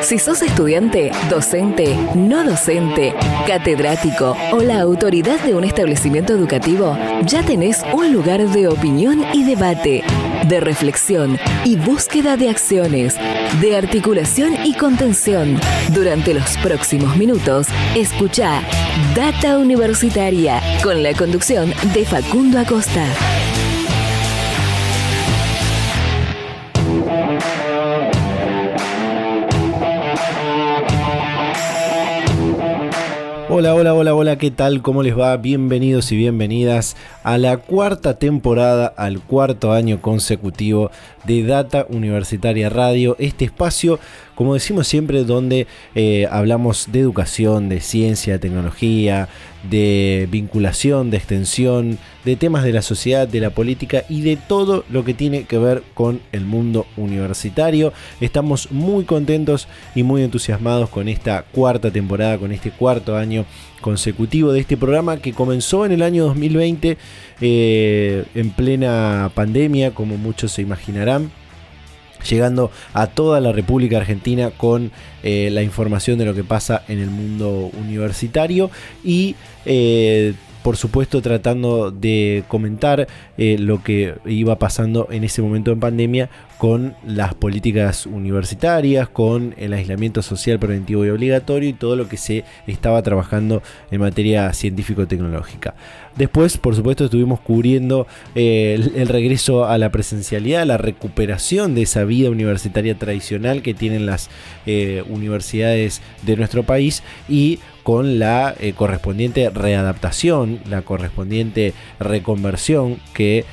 Si sos estudiante, docente, no docente, catedrático o la autoridad de un establecimiento educativo, ya tenés un lugar de opinión y debate, de reflexión y búsqueda de acciones, de articulación y contención. Durante los próximos minutos, escuchá Data Universitaria con la conducción de Facundo Acosta. Hola, ¿qué tal? ¿Cómo les va? Bienvenidos y bienvenidas a la cuarta temporada, al cuarto año consecutivo de Data Universitaria Radio, este espacio, como decimos siempre, donde hablamos de educación, de ciencia, de tecnología, de vinculación, de extensión, de temas de la sociedad, de la política y de todo lo que tiene que ver con el mundo universitario. Estamos muy contentos y muy entusiasmados con esta cuarta temporada, con este cuarto año consecutivo de este programa que comenzó en el año 2020 en plena pandemia, como muchos se imaginarán, llegando a toda la República Argentina con la información de lo que pasa en el mundo universitario y por supuesto tratando de comentar lo que iba pasando en ese momento en pandemia con las políticas universitarias, con el aislamiento social preventivo y obligatorio y todo lo que se estaba trabajando en materia científico-tecnológica. Después, por supuesto, estuvimos cubriendo el regreso a la presencialidad, la recuperación de esa vida universitaria tradicional que tienen las universidades de nuestro país y con la correspondiente readaptación, la correspondiente reconversión que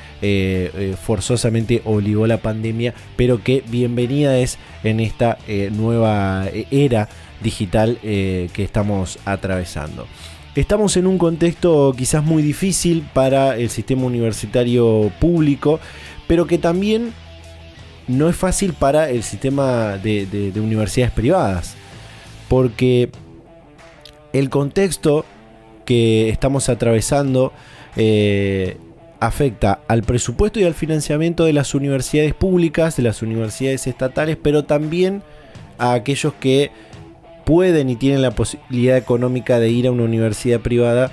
forzosamente obligó la pandemia, pero que bienvenida es en esta nueva era digital que estamos atravesando. Estamos en un contexto quizás muy difícil para el sistema universitario público, pero que también no es fácil para el sistema de universidades privadas, porque el contexto que estamos atravesando afecta al presupuesto y al financiamiento de las universidades públicas, de las universidades estatales, pero también a aquellos que pueden y tienen la posibilidad económica de ir a una universidad privada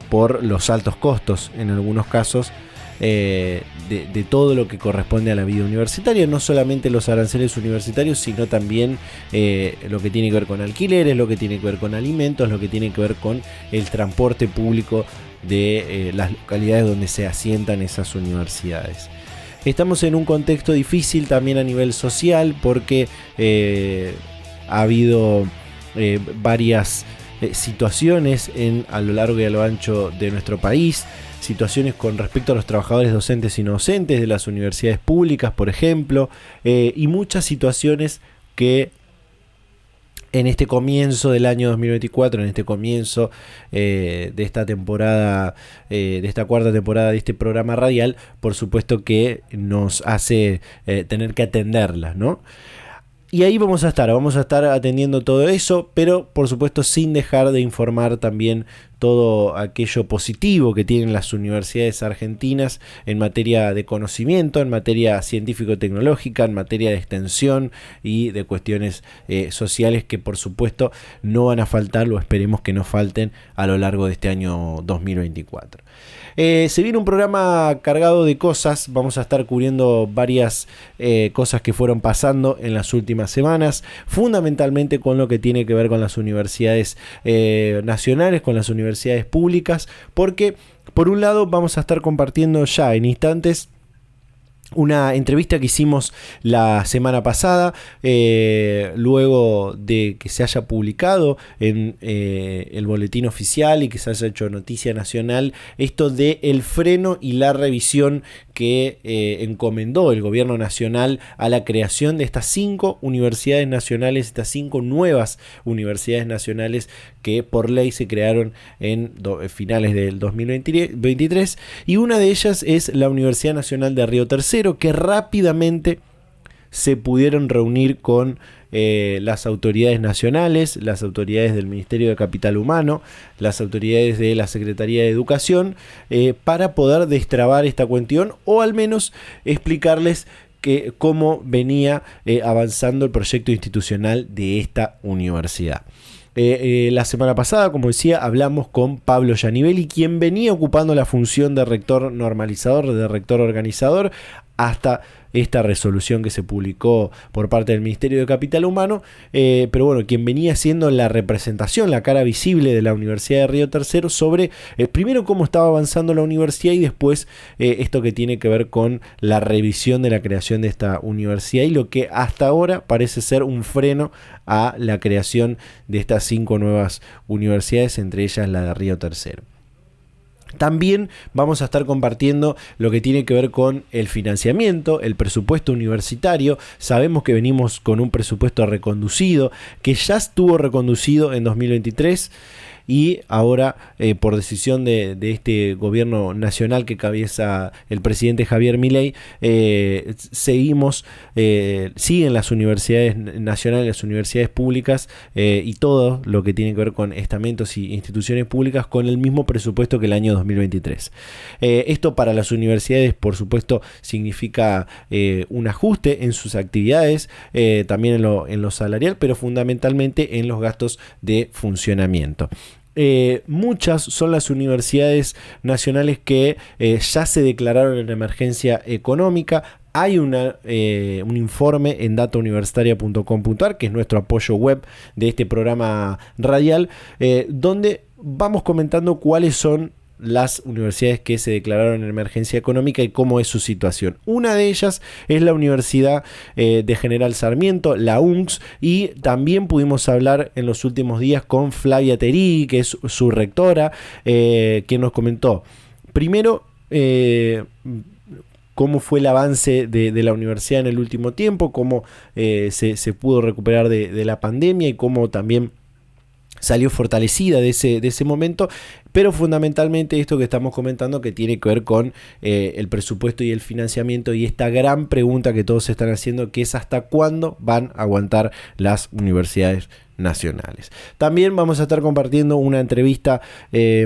por los altos costos, en algunos casos, de todo lo que corresponde a la vida universitaria, no solamente los aranceles universitarios, sino también lo que tiene que ver con alquileres, lo que tiene que ver con alimentos, lo que tiene que ver con el transporte público de las localidades donde se asientan esas universidades. Estamos en un contexto difícil también a nivel social porque ha habido varias situaciones a lo largo y a lo ancho de nuestro país, situaciones con respecto a los trabajadores docentes y no docentes de las universidades públicas, por ejemplo, y muchas situaciones que en este comienzo del año 2024, en este comienzo de esta temporada, de esta cuarta temporada de este programa radial, por supuesto que nos hace tener que atenderlas, ¿no? Y ahí vamos a estar atendiendo todo eso, pero por supuesto sin dejar de informar también todo aquello positivo que tienen las universidades argentinas en materia de conocimiento, en materia científico-tecnológica, en materia de extensión y de cuestiones sociales que por supuesto no van a faltar, o esperemos que no falten a lo largo de este año 2024. Se viene un programa cargado de cosas, vamos a estar cubriendo varias cosas que fueron pasando en las últimas semanas, fundamentalmente con lo que tiene que ver con las universidades nacionales, con las universidades públicas, porque por un lado vamos a estar compartiendo ya en instantes una entrevista que hicimos la semana pasada, luego de que se haya publicado en el boletín oficial y que se haya hecho noticia nacional esto de el freno y la revisión que encomendó el gobierno nacional a la creación de estas 5 universidades nacionales, estas 5 nuevas universidades nacionales que por ley se crearon en finales del 2023, y una de ellas es la Universidad Nacional de Río Tercero, que rápidamente se pudieron reunir con las autoridades nacionales, las autoridades del Ministerio de Capital Humano, las autoridades de la Secretaría de Educación, para poder destrabar esta cuestión o al menos explicarles cómo venía avanzando el proyecto institucional de esta universidad. La semana pasada, como decía, hablamos con Pablo Giannivelli, quien venía ocupando la función de rector normalizador, de rector organizador, hasta esta resolución que se publicó por parte del Ministerio de Capital Humano, pero bueno, quien venía siendo la representación, la cara visible de la Universidad de Río Tercero sobre, primero cómo estaba avanzando la universidad y después esto que tiene que ver con la revisión de la creación de esta universidad y lo que hasta ahora parece ser un freno a la creación de estas 5 nuevas universidades, entre ellas la de Río Tercero. También vamos a estar compartiendo lo que tiene que ver con el financiamiento, el presupuesto universitario. Sabemos que venimos con un presupuesto reconducido, que ya estuvo reconducido en 2023 y ahora por decisión de este gobierno nacional que cabeza el presidente Javier Milei, siguen las universidades nacionales, las universidades públicas y todo lo que tiene que ver con estamentos y instituciones públicas con el mismo presupuesto que el año 2023. Esto para las universidades, por supuesto, significa un ajuste en sus actividades, también en lo salarial, pero fundamentalmente en los gastos de funcionamiento. Muchas son las universidades nacionales que ya se declararon en emergencia económica. Hay un informe en datauniversitaria.com.ar, que es nuestro apoyo web de este programa radial, donde vamos comentando cuáles son las universidades que se declararon en emergencia económica y cómo es su situación. Una de ellas es la Universidad de General Sarmiento, la UNCS, y también pudimos hablar en los últimos días con Flavia Terí, que es su rectora, quien nos comentó primero cómo fue el avance de la universidad en el último tiempo, cómo se pudo recuperar de la pandemia y cómo también salió fortalecida de ese momento, pero fundamentalmente esto que estamos comentando que tiene que ver con el presupuesto y el financiamiento y esta gran pregunta que todos se están haciendo, que es hasta cuándo van a aguantar las universidades nacionales. También vamos a estar compartiendo una entrevista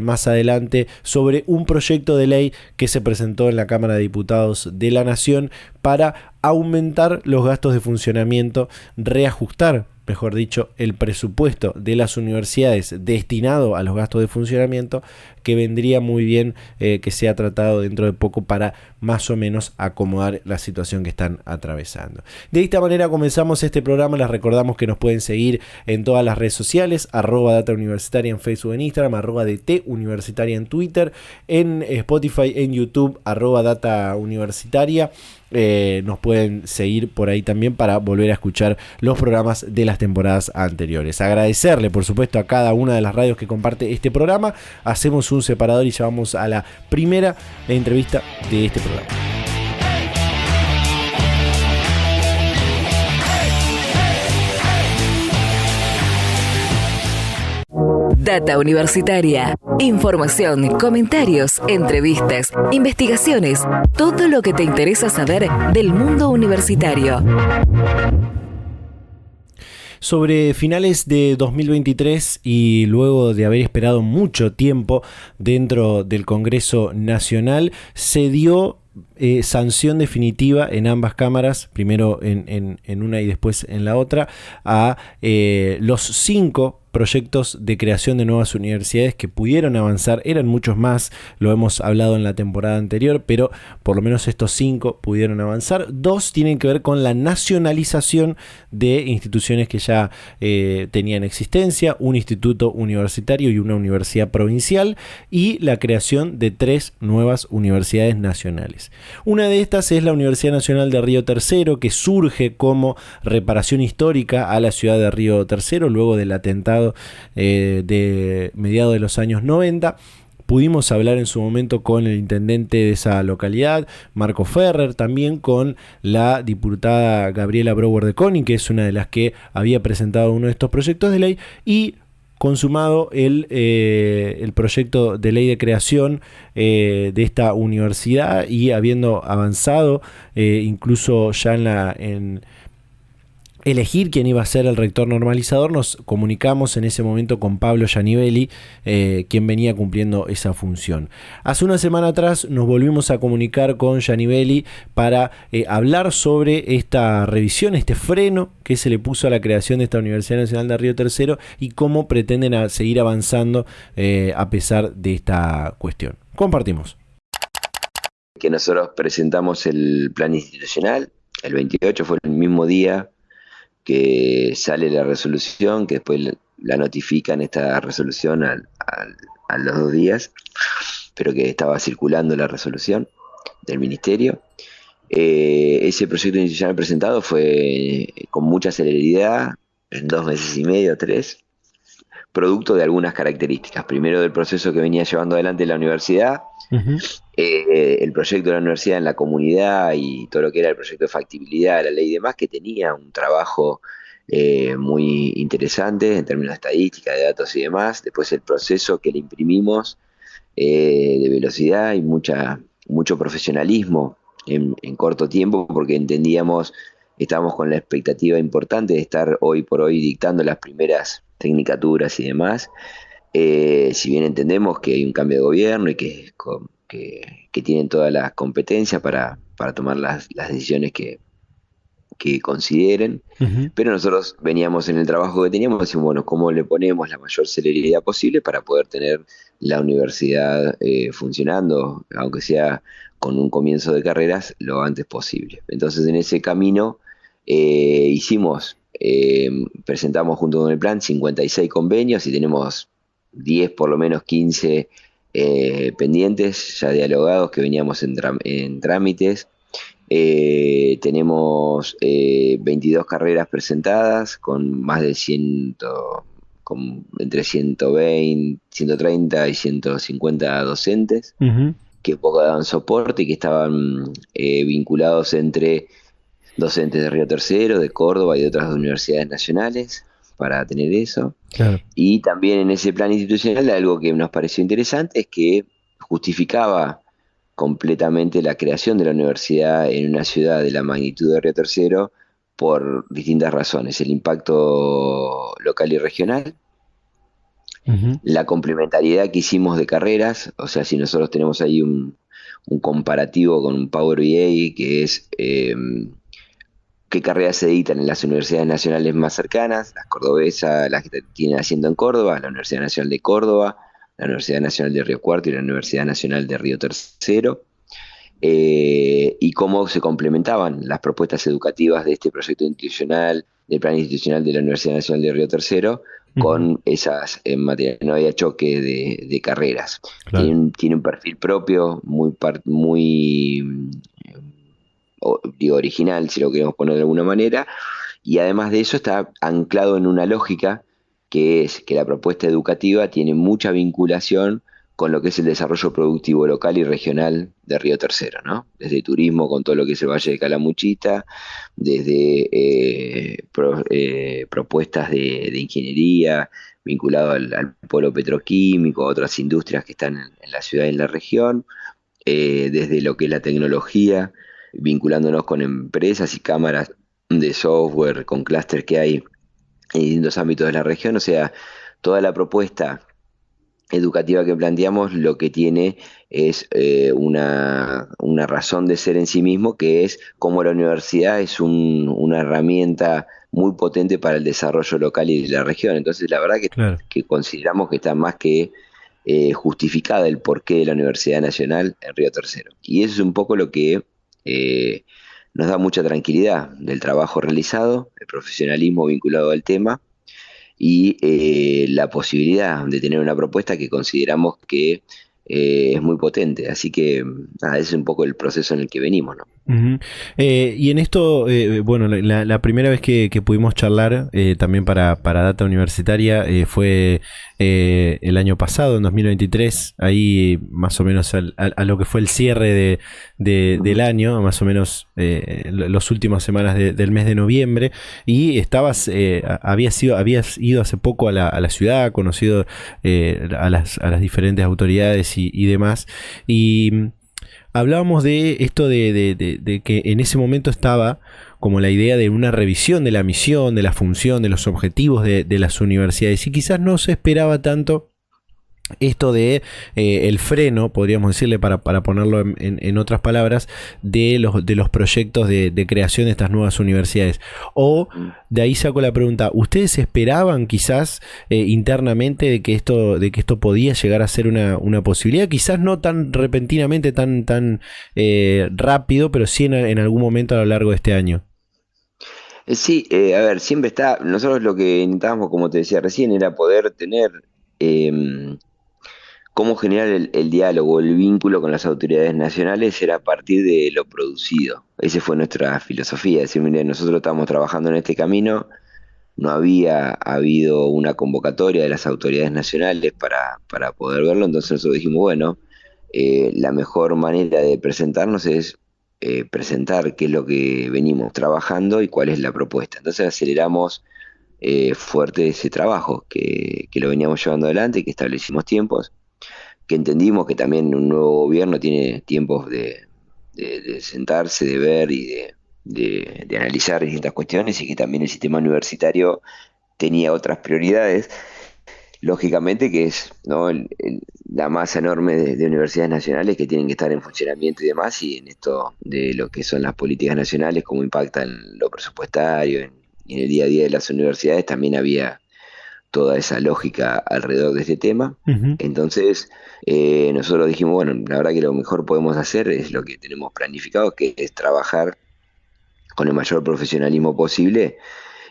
más adelante sobre un proyecto de ley que se presentó en la Cámara de Diputados de la Nación para aumentar los gastos de funcionamiento, reajustar, mejor dicho, el presupuesto de las universidades destinado a los gastos de funcionamiento, que vendría muy bien que sea tratado dentro de poco para más o menos acomodar la situación que están atravesando. De esta manera comenzamos este programa. Les recordamos que nos pueden seguir en todas las redes sociales, @datauniversitaria en Facebook, en Instagram, @DTuniversitaria en Twitter, en Spotify, en YouTube, @datauniversitaria. Nos pueden seguir por ahí también para volver a escuchar los programas de las temporadas anteriores. Agradecerle, por supuesto, a cada una de las radios que comparte este programa. Hacemos un separador y ya vamos a la primera entrevista de este programa. Data Universitaria. Información, comentarios, entrevistas, investigaciones, todo lo que te interesa saber del mundo universitario. Sobre finales de 2023 y luego de haber esperado mucho tiempo dentro del Congreso Nacional, se dio sanción definitiva en ambas cámaras, primero en una y después en la otra, a los 5 proyectos de creación de nuevas universidades que pudieron avanzar. Eran muchos más, lo hemos hablado en la temporada anterior, pero por lo menos estos 5 pudieron avanzar. 2 tienen que ver con la nacionalización de instituciones que ya tenían existencia, un instituto universitario y una universidad provincial, y la creación de 3 nuevas universidades nacionales. Una de estas es la Universidad Nacional de Río Tercero, que surge como reparación histórica a la ciudad de Río Tercero luego del atentado de mediados de los años 90. Pudimos hablar en su momento con el intendente de esa localidad, Marco Ferrer, también con la diputada Gabriela Brouwer de Coni, que es una de las que había presentado uno de estos proyectos de ley, y consumado el proyecto de ley de creación de esta universidad, y habiendo avanzado incluso ya en elegir quién iba a ser el rector normalizador, nos comunicamos en ese momento con Pablo Gianibelli, quien venía cumpliendo esa función. Hace una semana atrás nos volvimos a comunicar con Gianibelli para hablar sobre esta revisión, este freno que se le puso a la creación de esta Universidad Nacional de Río Tercero y cómo pretenden seguir avanzando a pesar de esta cuestión. Compartimos. Que nosotros presentamos el plan institucional, el 28 fue el mismo día que sale la resolución, que después la notifican esta resolución a los 2 días, pero que estaba circulando la resolución del ministerio. Ese proyecto institucional presentado fue con mucha celeridad, en 2 meses y medio, 3, producto de algunas características. Primero, del proceso que venía llevando adelante la universidad, el proyecto de la universidad en la comunidad y todo lo que era el proyecto de factibilidad, la ley y demás, que tenía un trabajo muy interesante en términos de estadística, de datos y demás. Después el proceso que le imprimimos de velocidad y mucho profesionalismo en corto tiempo, porque entendíamos, estábamos con la expectativa importante de estar hoy por hoy dictando las primeras tecnicaturas y demás. Si bien entendemos que hay un cambio de gobierno y que tienen todas las competencias para tomar las decisiones que consideren, pero nosotros veníamos en el trabajo que teníamos, decimos, bueno, ¿cómo le ponemos la mayor celeridad posible para poder tener la universidad funcionando, aunque sea con un comienzo de carreras, lo antes posible? Entonces, en ese camino presentamos junto con el plan 56 convenios y tenemos 10, por lo menos 15 pendientes, ya dialogados, que veníamos en trámites. Tenemos 22 carreras presentadas con más de 100, entre 120, 130 y 150 docentes, que poco daban soporte y que estaban vinculados entre docentes de Río Tercero, de Córdoba y de otras universidades nacionales, para tener eso. Claro. Y también en ese plan institucional algo que nos pareció interesante es que justificaba completamente la creación de la universidad en una ciudad de la magnitud de Río Tercero por distintas razones: el impacto local y regional, la complementariedad que hicimos de carreras. O sea, si nosotros tenemos ahí un comparativo con un Power BA, que es qué carreras se dictan en las universidades nacionales más cercanas, las cordobesas, las que tienen asiento en Córdoba, la Universidad Nacional de Córdoba, la Universidad Nacional de Río Cuarto y la Universidad Nacional de Río Tercero, y cómo se complementaban las propuestas educativas de este proyecto institucional, del plan institucional de la Universidad Nacional de Río Tercero, con esas en materia. No había choque de carreras. Claro. Tiene un perfil propio, muy original, si lo queremos poner de alguna manera, y además de eso está anclado en una lógica, que es que la propuesta educativa tiene mucha vinculación con lo que es el desarrollo productivo local y regional de Río Tercero, ¿no? Desde turismo, con todo lo que es el Valle de Calamuchita, desde propuestas de ingeniería vinculado al polo petroquímico, a otras industrias que están en la ciudad y en la región, desde lo que es la tecnología, vinculándonos con empresas y cámaras de software, con clústeres que hay en distintos ámbitos de la región. O sea, toda la propuesta educativa que planteamos lo que tiene es una razón de ser en sí mismo, que es cómo la universidad es una herramienta muy potente para el desarrollo local y de la región. Entonces, la verdad que consideramos que está más que justificada el porqué de la Universidad Nacional en Río Tercero. Y eso es un poco lo que nos da mucha tranquilidad del trabajo realizado, el profesionalismo vinculado al tema y la posibilidad de tener una propuesta que consideramos que es muy potente. Así que ese es un poco el proceso en el que venimos, ¿no? Y en esto, bueno, la primera vez que pudimos charlar también para Data Universitaria fue el año pasado, en 2023, ahí más o menos a lo que fue el cierre del año, más o menos las últimas semanas del mes de noviembre, y habías ido hace poco a la ciudad, conocido a las diferentes autoridades y demás, y hablábamos de esto de que en ese momento estaba como la idea de una revisión de la misión, de la función, de los objetivos de las universidades, y quizás no se esperaba tanto esto de el freno, podríamos decirle, para ponerlo en otras palabras, de los proyectos de creación de estas nuevas universidades. O de ahí saco la pregunta, ¿ustedes esperaban quizás internamente de que esto podía llegar a ser una posibilidad? Quizás no tan repentinamente, tan rápido, pero sí en algún momento a lo largo de este año. Sí, a ver, siempre está, nosotros lo que intentábamos, como te decía recién, era poder tener cómo generar el diálogo, el vínculo con las autoridades nacionales era a partir de lo producido. Esa fue nuestra filosofía, decir, mire, nosotros estamos trabajando en este camino, no había habido una convocatoria de las autoridades nacionales para poder verlo, entonces nosotros dijimos, bueno, la mejor manera de presentarnos es presentar qué es lo que venimos trabajando y cuál es la propuesta. Entonces aceleramos fuerte ese trabajo, que lo veníamos llevando adelante, que establecimos tiempos, que entendimos que también un nuevo gobierno tiene tiempos de sentarse, de ver y de analizar distintas cuestiones, y que también el sistema universitario tenía otras prioridades, lógicamente, que es, ¿no?, la masa enorme de universidades nacionales que tienen que estar en funcionamiento y demás, y en esto de lo que son las políticas nacionales, cómo impactan lo presupuestario y en el día a día de las universidades, también había toda esa lógica alrededor de este tema. Uh-huh. Entonces nosotros dijimos, bueno, la verdad que lo mejor podemos hacer es lo que tenemos planificado, que es trabajar con el mayor profesionalismo posible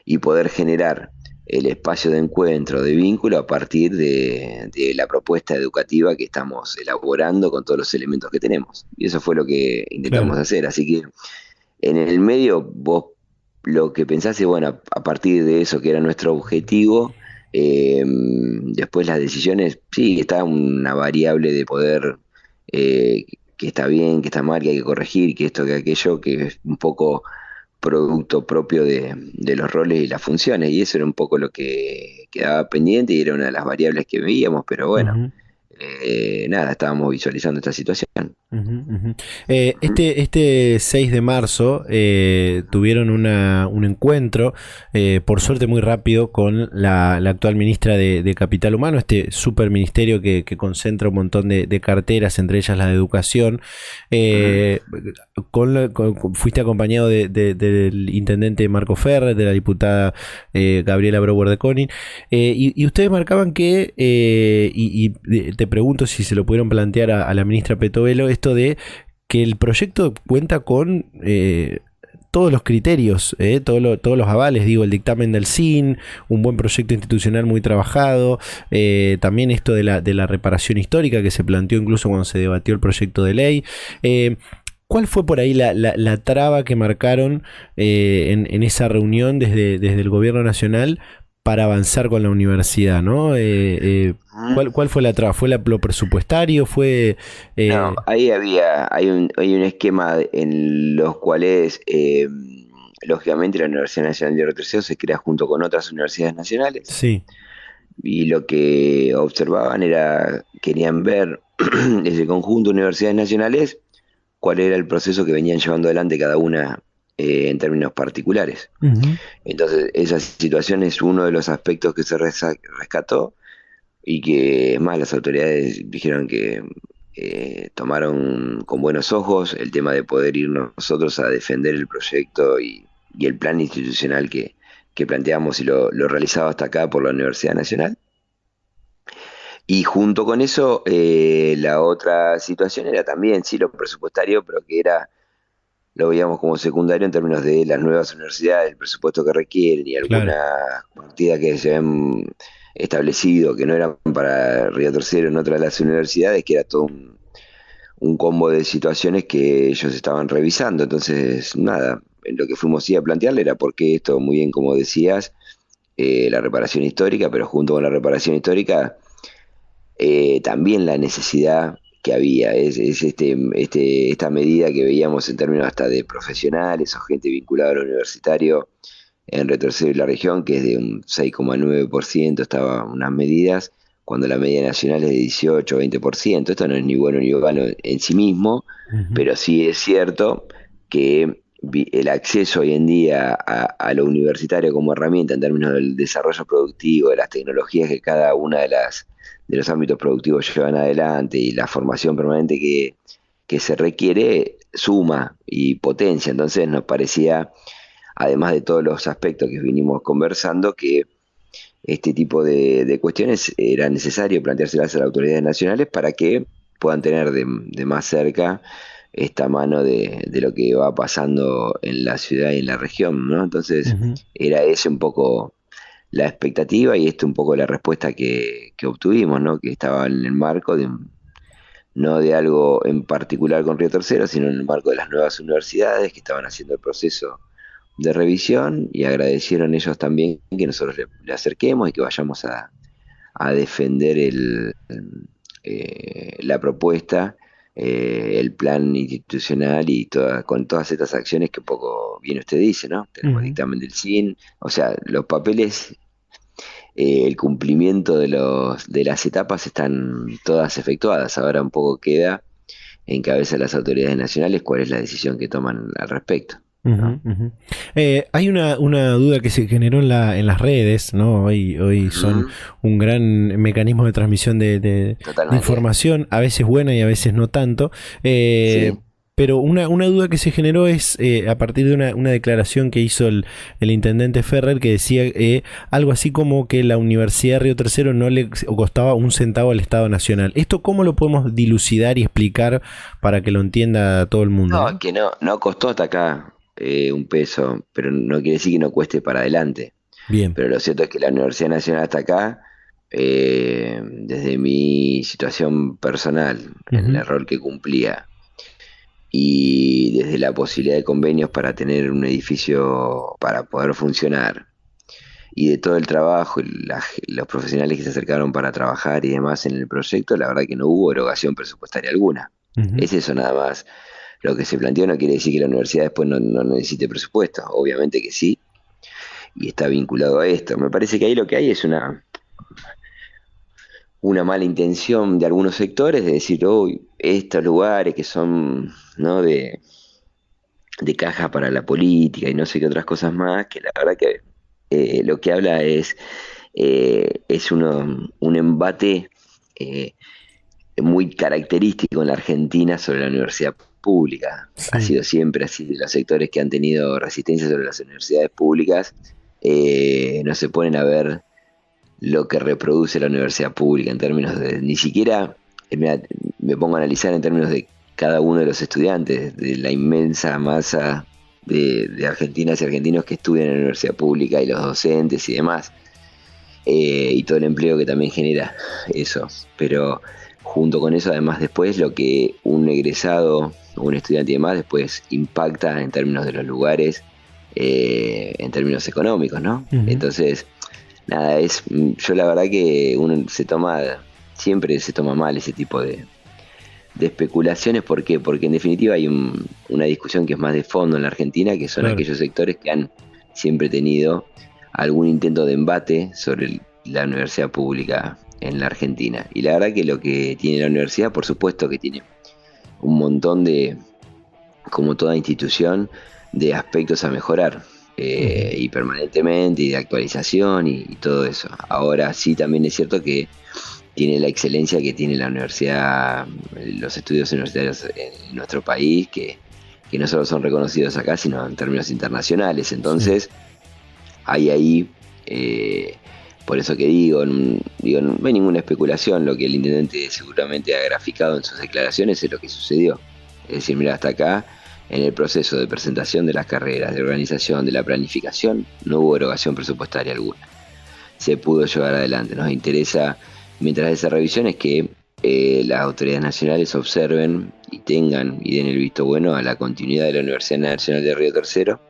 y poder generar el espacio de encuentro, de vínculo, a partir de la propuesta educativa que estamos elaborando con todos los elementos que tenemos. Y eso fue lo que intentamos hacer. Así que en el medio vos lo que pensás es, bueno, a partir de eso que era nuestro objetivo, después las decisiones, sí, está una variable de poder, que está bien, que está mal, que hay que corregir, que esto, que aquello, que es un poco producto propio de los roles y las funciones, y eso era un poco lo que quedaba pendiente y era una de las variables que veíamos, pero bueno, Uh-huh. nada, estábamos visualizando esta situación. Uh-huh, uh-huh. Este 6 de marzo tuvieron un encuentro, por suerte muy rápido, con la actual ministra de Capital Humano, este super ministerio que concentra un montón de carteras, entre ellas la de Educación. Fuiste acompañado del intendente Marco Ferrer, de la diputada Gabriela Brouwer de Koning, y ustedes marcaban que, y te pregunto si se lo pudieron plantear a la ministra Petovelo, esto de que el proyecto cuenta con todos los criterios, todos los avales, digo, el dictamen del CIN, un buen proyecto institucional muy trabajado, también esto de la reparación histórica que se planteó incluso cuando se debatió el proyecto de ley. ¿Cuál fue por ahí la traba que marcaron en esa reunión desde el gobierno nacional para avanzar con la universidad, ¿no? ¿Cuál fue la traba? ¿Fue lo presupuestario? No, ahí hay un esquema en los cuales, lógicamente, la Universidad Nacional de Río Tercero se crea junto con otras universidades nacionales. Sí. Y lo que observaban querían ver ese conjunto de universidades nacionales, cuál era el proceso que venían llevando adelante cada una en términos particulares. Uh-huh. Entonces, esa situación es uno de los aspectos que se rescató, y que, es más, las autoridades dijeron que tomaron con buenos ojos el tema de poder ir nosotros a defender el proyecto y el plan institucional que planteamos y lo realizado hasta acá por la Universidad Nacional. Y junto con eso, la otra situación era también, sí, lo presupuestario, pero que lo veíamos como secundario en términos de las nuevas universidades, el presupuesto que requieren y alguna partida que se habían establecido que no eran para Río Tercero en otras de las universidades, que era todo un combo de situaciones que ellos estaban revisando. Entonces, nada, lo que fuimos a plantearle era por qué esto, muy bien como decías, la reparación histórica, pero junto con la reparación histórica, también la necesidad que había, es esta medida que veíamos en términos hasta de profesionales o gente vinculada a lo universitario en Río Tercero y la región, que es de un 6,9%, estaban unas medidas, cuando la media nacional es de 18 o 20%. Esto no es ni bueno ni malo en sí mismo, Uh-huh. pero sí es cierto que el acceso hoy en día a lo universitario como herramienta en términos del desarrollo productivo, de las tecnologías que cada una de los ámbitos productivos llevan adelante y la formación permanente que se requiere, suma y potencia. Entonces nos parecía, además de todos los aspectos que vinimos conversando, que este tipo de cuestiones era necesario planteárselas a las autoridades nacionales para que puedan tener de más cerca esta mano de lo que va pasando en la ciudad y en la región, ¿no? Entonces era ese un poco la expectativa y un poco la respuesta que obtuvimos, ¿no? Que estaba en el marco no de algo en particular con Río Tercero, sino en el marco de las nuevas universidades que estaban haciendo el proceso de revisión, y agradecieron ellos también que nosotros le acerquemos y que vayamos a defender la propuesta, el plan institucional y con todas estas acciones que un poco bien usted dice, ¿no? Tenemos dictamen del CIN, o sea, los papeles, el cumplimiento de las etapas están todas efectuadas. Ahora un poco queda en cabeza de las autoridades nacionales cuál es la decisión que toman al respecto. Hay una duda que se generó en las redes, ¿no? Hoy son un gran mecanismo de transmisión de información, a veces buena y a veces no tanto. Sí. Pero una duda que se generó es a partir de una declaración que hizo el intendente Ferrer, que decía algo así como que la Universidad de Río Tercero no le costaba un centavo al Estado Nacional. ¿Esto cómo lo podemos dilucidar y explicar para que lo entienda todo el mundo? No, que no costó hasta acá un peso, pero no quiere decir que no cueste para adelante. Bien. Pero lo cierto es que la Universidad Nacional hasta acá, desde mi situación personal, en el rol que cumplía, y desde la posibilidad de convenios para tener un edificio para poder funcionar, y de todo el trabajo y los profesionales que se acercaron para trabajar y demás en el proyecto, la verdad que no hubo erogación presupuestaria alguna. Es eso nada más. Lo que se planteó no quiere decir que la universidad después no necesite presupuesto, obviamente que sí, y está vinculado a esto. Me parece que ahí lo que hay es una mala intención de algunos sectores de decir, estos lugares que son, ¿no?, de caja para la política y no sé qué otras cosas más, que la verdad que lo que habla es un embate muy característico en la Argentina sobre la universidad pública. Sí. Ha sido siempre así. Los sectores que han tenido resistencia sobre las universidades públicas no se ponen a ver lo que reproduce la universidad pública en términos de, ni siquiera me pongo a analizar en términos de cada uno de los estudiantes, de la inmensa masa de argentinas y argentinos que estudian en la universidad pública y los docentes y demás, y todo el empleo que también genera eso. Pero junto con eso, además, después lo que un egresado o un estudiante y demás después impacta en términos de los lugares, en términos económicos, ¿no? Entonces, nada, yo la verdad que uno siempre se toma mal ese tipo de especulaciones. ¿Por qué? Porque en definitiva hay una discusión que es más de fondo en la Argentina, que son aquellos sectores que han siempre tenido algún intento de embate sobre la universidad pública en la Argentina. Y la verdad que lo que tiene la universidad, por supuesto que tiene un montón de, como toda institución, de aspectos a mejorar, y permanentemente, y de actualización y todo eso. Ahora sí, también es cierto que tiene la excelencia que tiene la universidad, los estudios universitarios en nuestro país, que no solo son reconocidos acá, sino en términos internacionales. Entonces, hay ahí, por eso que digo, no hay ninguna especulación. Lo que el intendente seguramente ha graficado en sus declaraciones es lo que sucedió. Es decir, mira, hasta acá, en el proceso de presentación de las carreras, de organización, de la planificación, no hubo erogación presupuestaria alguna. Se pudo llevar adelante. Nos interesa, mientras esa revisión, es que las autoridades nacionales observen y tengan y den el visto bueno a la continuidad de la Universidad Nacional de Río Tercero,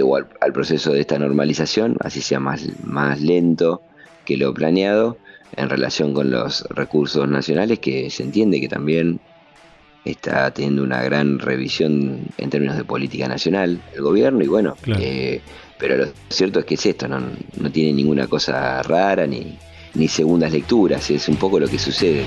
o al proceso de esta normalización, así sea más lento que lo planeado, en relación con los recursos nacionales, que se entiende que también está teniendo una gran revisión en términos de política nacional el gobierno, y bueno, claro. Pero lo cierto es que es esto, no tiene ninguna cosa rara ni segundas lecturas, es un poco lo que sucede.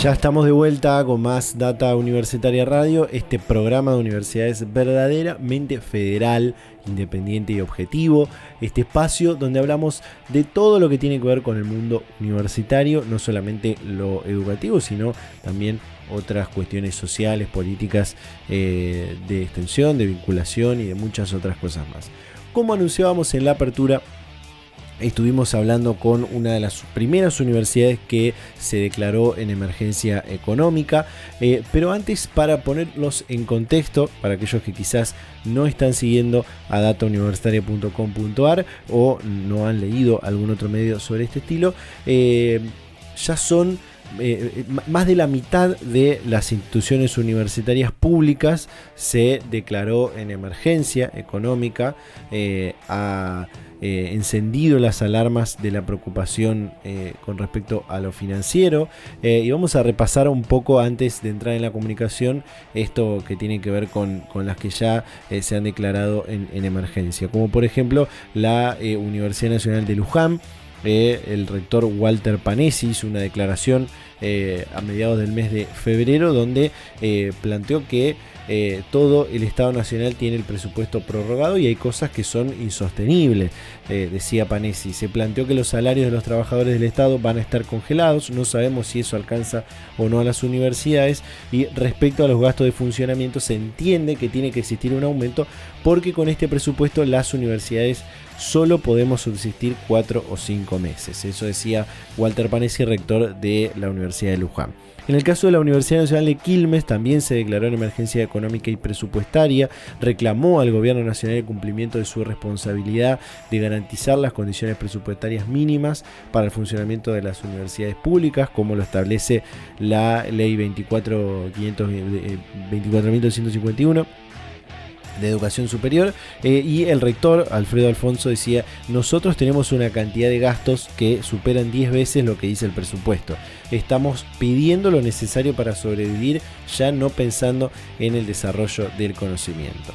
Ya estamos de vuelta con más Data Universitaria Radio, este programa de universidades verdaderamente federal, independiente y objetivo, este espacio donde hablamos de todo lo que tiene que ver con el mundo universitario, no solamente lo educativo, sino también otras cuestiones sociales, políticas, de extensión, de vinculación y de muchas otras cosas más. Como anunciábamos en la apertura, estuvimos hablando con una de las primeras universidades que se declaró en emergencia económica, pero antes, para ponerlos en contexto, para aquellos que quizás no están siguiendo a datauniversitaria.com.ar o no han leído algún otro medio sobre este estilo, ya son más de la mitad de las instituciones universitarias públicas se declaró en emergencia económica, ha encendido las alarmas de la preocupación con respecto a lo financiero, y vamos a repasar un poco antes de entrar en la comunicación esto que tiene que ver con las que ya se han declarado en emergencia, como por ejemplo la Universidad Nacional de Luján. El rector Walter Panesi hizo una declaración a mediados del mes de febrero donde planteó que todo el Estado Nacional tiene el presupuesto prorrogado y hay cosas que son insostenibles. Decía Panesi, se planteó que los salarios de los trabajadores del Estado van a estar congelados, no sabemos si eso alcanza o no a las universidades, y respecto a los gastos de funcionamiento se entiende que tiene que existir un aumento porque con este presupuesto las universidades solo podemos subsistir 4 o 5 meses. Eso decía Walter Panesi, rector de la Universidad de Luján. En el caso de la Universidad Nacional de Quilmes, también se declaró en emergencia económica y presupuestaria, reclamó al gobierno nacional el cumplimiento de su responsabilidad de garantizar las condiciones presupuestarias mínimas para el funcionamiento de las universidades públicas, como lo establece la ley 24.251 de educación superior, y el rector Alfredo Alfonso decía: nosotros tenemos una cantidad de gastos que superan 10 veces lo que dice el presupuesto, estamos pidiendo lo necesario para sobrevivir, ya no pensando en el desarrollo del conocimiento.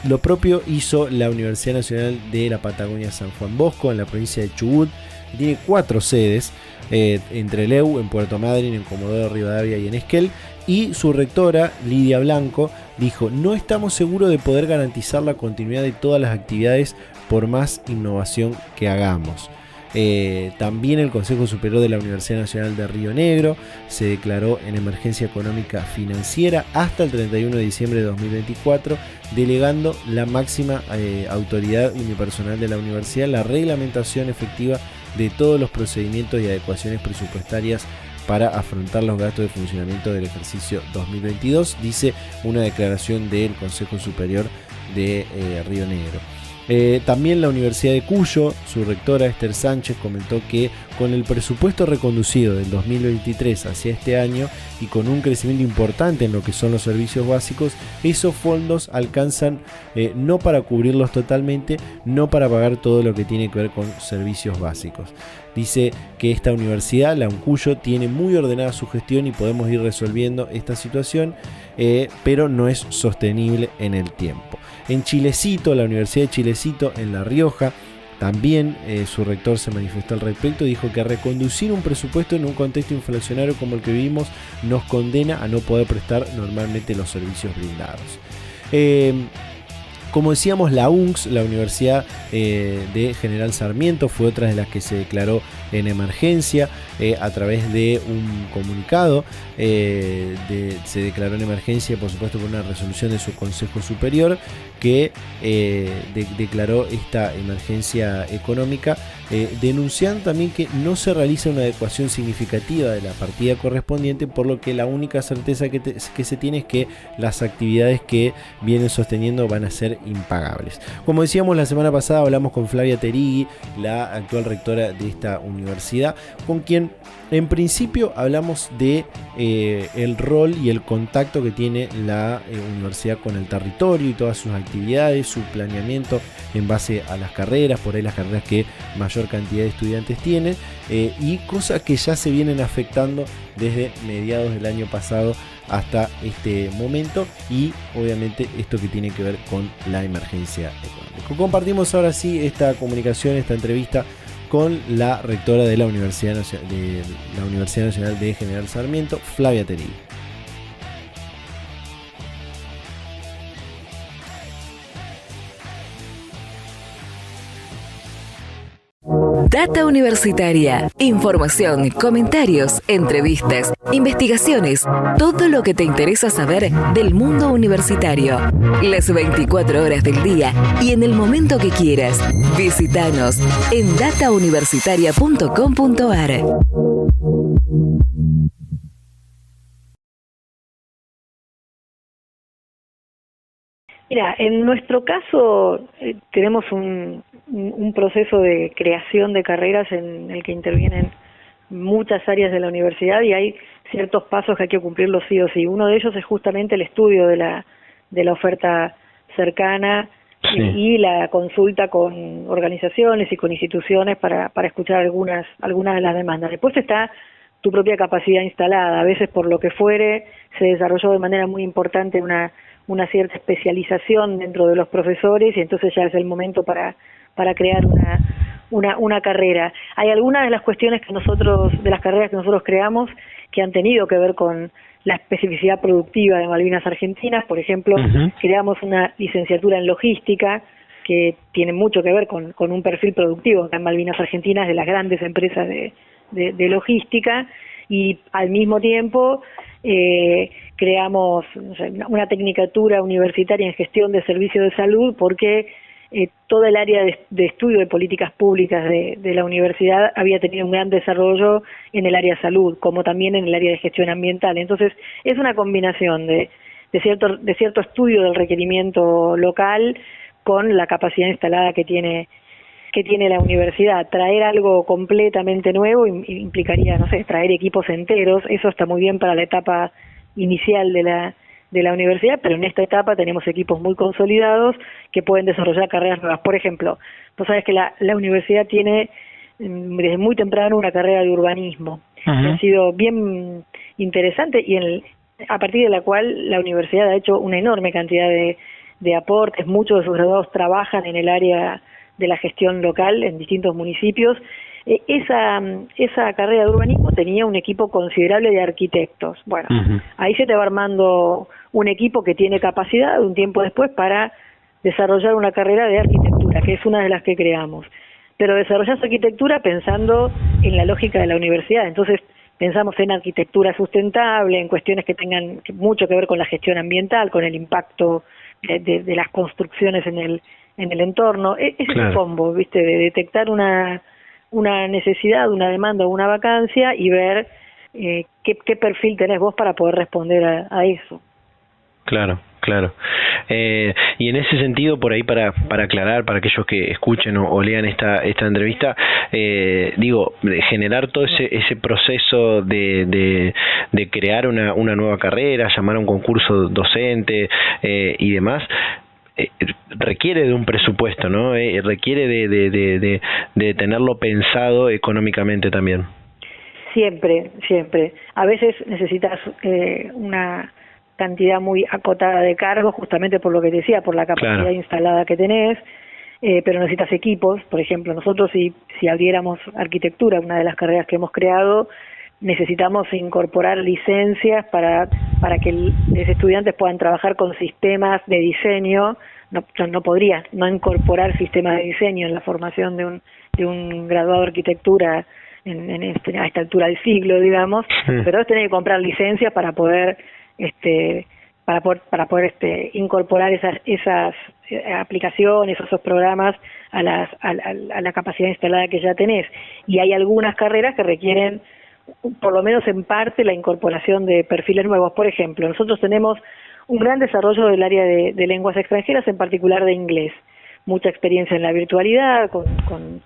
Lo propio hizo la Universidad Nacional de la Patagonia San Juan Bosco en la provincia de Chubut, que tiene 4 sedes, en Trelew, en Puerto Madryn, en Comodoro Rivadavia y en Esquel, y su rectora Lidia Blanco dijo: no estamos seguros de poder garantizar la continuidad de todas las actividades por más innovación que hagamos. También el Consejo Superior de la Universidad Nacional de Río Negro se declaró en emergencia económica financiera hasta el 31 de diciembre de 2024, delegando la máxima autoridad unipersonal de la universidad la reglamentación efectiva de todos los procedimientos y adecuaciones presupuestarias para afrontar los gastos de funcionamiento del ejercicio 2022, dice una declaración del Consejo Superior de Río Negro. También la Universidad de Cuyo, su rectora Esther Sánchez, comentó que con el presupuesto reconducido del 2023 hacia este año y con un crecimiento importante en lo que son los servicios básicos, esos fondos alcanzan no para cubrirlos totalmente, no para pagar todo lo que tiene que ver con servicios básicos. Dice que esta universidad, la UNCUYO, tiene muy ordenada su gestión y podemos ir resolviendo esta situación, pero no es sostenible en el tiempo. En Chilecito, la Universidad de Chilecito en La Rioja, también su rector se manifestó al respecto, dijo que reconducir un presupuesto en un contexto inflacionario como el que vivimos nos condena a no poder prestar normalmente los servicios brindados. Como decíamos, la UNCS, la Universidad de General Sarmiento, fue otra de las que se declaró en emergencia a través de un comunicado. Se declaró en emergencia, por supuesto, por una resolución de su Consejo Superior que declaró esta emergencia económica, denunciando también que no se realiza una adecuación significativa de la partida correspondiente, por lo que la única certeza que se tiene es que las actividades que vienen sosteniendo van a ser impagables. Como decíamos, la semana pasada hablamos con Flavia Terigui, la actual rectora de esta universidad, con quien en principio hablamos de el rol y el contacto que tiene la universidad con el territorio y todas sus actividades, su planeamiento en base a las carreras, por ahí las carreras que mayor cantidad de estudiantes tienen, y cosas que ya se vienen afectando desde mediados del año pasado hasta este momento, y obviamente esto que tiene que ver con la emergencia económica. Compartimos ahora sí esta comunicación, esta entrevista con la rectora de la Universidad Nacional de General Sarmiento, Flavia Terillo. Data Universitaria. Información, comentarios, entrevistas, investigaciones, todo lo que te interesa saber del mundo universitario. Las 24 horas del día y en el momento que quieras. Visítanos en datauniversitaria.com.ar. Mira, en nuestro caso tenemos un proceso de creación de carreras en el que intervienen muchas áreas de la universidad y hay ciertos pasos que hay que cumplirlos sí o sí. Uno de ellos es justamente el estudio de la oferta cercana y la consulta con organizaciones y con instituciones para escuchar algunas de las demandas. Después está tu propia capacidad instalada. A veces, por lo que fuere, se desarrolló de manera muy importante una cierta especialización dentro de los profesores y entonces ya es el momento para crear una carrera. Hay algunas de las cuestiones de las carreras que nosotros creamos que han tenido que ver con la especificidad productiva de Malvinas Argentinas. Por ejemplo, creamos una licenciatura en logística que tiene mucho que ver con un perfil productivo acá en Malvinas Argentinas de las grandes empresas de logística, y al mismo tiempo creamos una tecnicatura universitaria en gestión de servicios de salud, porque toda el área de estudio de políticas públicas de la universidad había tenido un gran desarrollo en el área salud, como también en el área de gestión ambiental. Entonces es una combinación de cierto estudio del requerimiento local con la capacidad instalada que tiene la universidad. Traer algo completamente nuevo implicaría, traer equipos enteros. Eso está muy bien para la etapa inicial de la universidad, pero en esta etapa tenemos equipos muy consolidados que pueden desarrollar carreras nuevas. Por ejemplo, vos sabés que la universidad tiene desde muy temprano una carrera de urbanismo, que ha sido bien interesante y a partir de la cual la universidad ha hecho una enorme cantidad de aportes. Muchos de sus graduados trabajan en el área de la gestión local en distintos municipios. Esa carrera de urbanismo tenía un equipo considerable de arquitectos. Bueno, ahí se te va armando un equipo que tiene capacidad un tiempo después para desarrollar una carrera de arquitectura, que es una de las que creamos. Pero desarrollas arquitectura pensando en la lógica de la universidad. Entonces pensamos en arquitectura sustentable, en cuestiones que tengan mucho que ver con la gestión ambiental, con el impacto de las construcciones en el entorno. Es el combo, ¿viste? De detectar una necesidad, una demanda o una vacancia y ver qué perfil tenés vos para poder responder a eso. Claro. Y en ese sentido, por ahí para aclarar, para aquellos que escuchen o lean esta entrevista, de generar todo ese proceso de crear una nueva carrera, llamar a un concurso docente y demás, requiere de un presupuesto, ¿no? Requiere de tenerlo pensado económicamente también. Siempre. A veces necesitas una cantidad muy acotada de cargos, justamente por lo que te decía, por la capacidad instalada que tenés, pero necesitas equipos. Por ejemplo, nosotros si abriéramos arquitectura, una de las carreras que hemos creado, necesitamos incorporar licencias para que los estudiantes puedan trabajar con sistemas de diseño. No podría no incorporar sistemas de diseño en la formación de un graduado de arquitectura a esta altura del siglo, digamos, pero tenés que comprar licencias para poder incorporar esas aplicaciones, esos programas a la capacidad instalada que ya tenés. Y hay algunas carreras que requieren, por lo menos en parte, la incorporación de perfiles nuevos. Por ejemplo, nosotros tenemos un gran desarrollo del área de lenguas extranjeras, en particular de inglés. Mucha experiencia en la virtualidad, con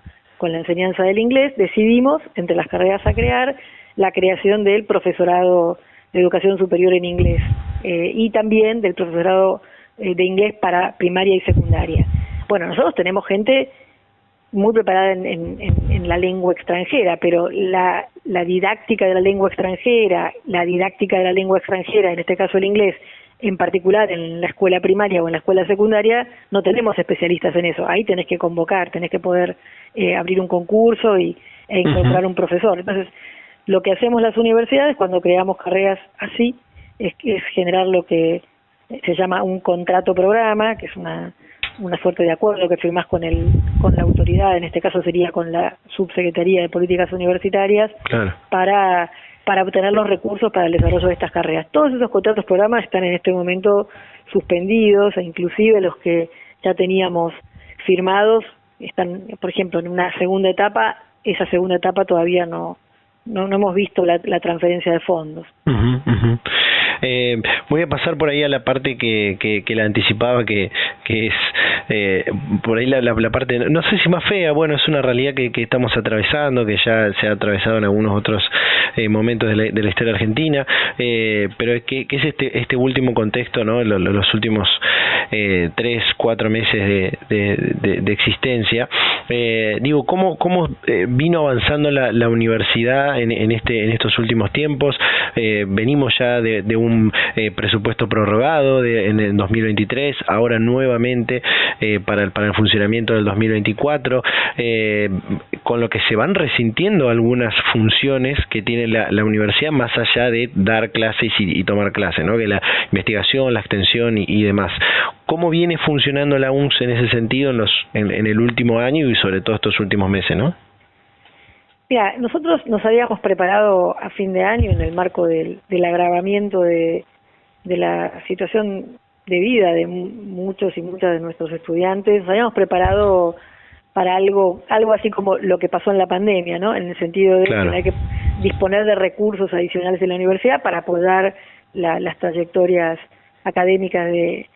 la enseñanza del inglés. Decidimos, entre las carreras a crear, la creación del profesorado de educación superior en inglés y también del profesorado de inglés para primaria y secundaria. Bueno, nosotros tenemos gente muy preparada en la lengua extranjera, pero la didáctica de la lengua extranjera, en este caso el inglés, en particular en la escuela primaria o en la escuela secundaria, no tenemos especialistas en eso. Ahí tenés que convocar, tenés que poder abrir un concurso e incorporar un profesor. Entonces, lo que hacemos las universidades cuando creamos carreras así es generar lo que se llama un contrato programa, que es una suerte de acuerdo que firmás con la autoridad, en este caso sería con la Subsecretaría de Políticas Universitarias, claro, para obtener los recursos para el desarrollo de estas carreras. Todos esos contratos programas están en este momento suspendidos, e inclusive los que ya teníamos firmados están, por ejemplo, en una segunda etapa. Esa segunda etapa todavía no hemos visto la transferencia de fondos. Voy a pasar por ahí a la parte que la anticipaba, que es por ahí la parte, no sé si más fea, bueno, es una realidad que estamos atravesando, que ya se ha atravesado en algunos otros momentos de la historia argentina, pero que es este último contexto, ¿no? Los últimos 3-4 meses de existencia. Digo, ¿cómo vino avanzando la universidad en estos últimos tiempos? Venimos ya de un presupuesto prorrogado en el 2023, ahora nuevamente para el funcionamiento del 2024, con lo que se van resintiendo algunas funciones que tiene la universidad más allá de dar clases y tomar clases, ¿no? Que la investigación, la extensión y demás. ¿Cómo viene funcionando la UNS en ese sentido en el último año y sobre todo estos últimos meses, no? Mira, nosotros nos habíamos preparado a fin de año en el marco del agravamiento de la situación de vida de muchos y muchas de nuestros estudiantes. Nos habíamos preparado para algo así como lo que pasó en la pandemia, ¿no? En el sentido de claro, que hay que disponer de recursos adicionales en la universidad para apoyar las trayectorias académicas de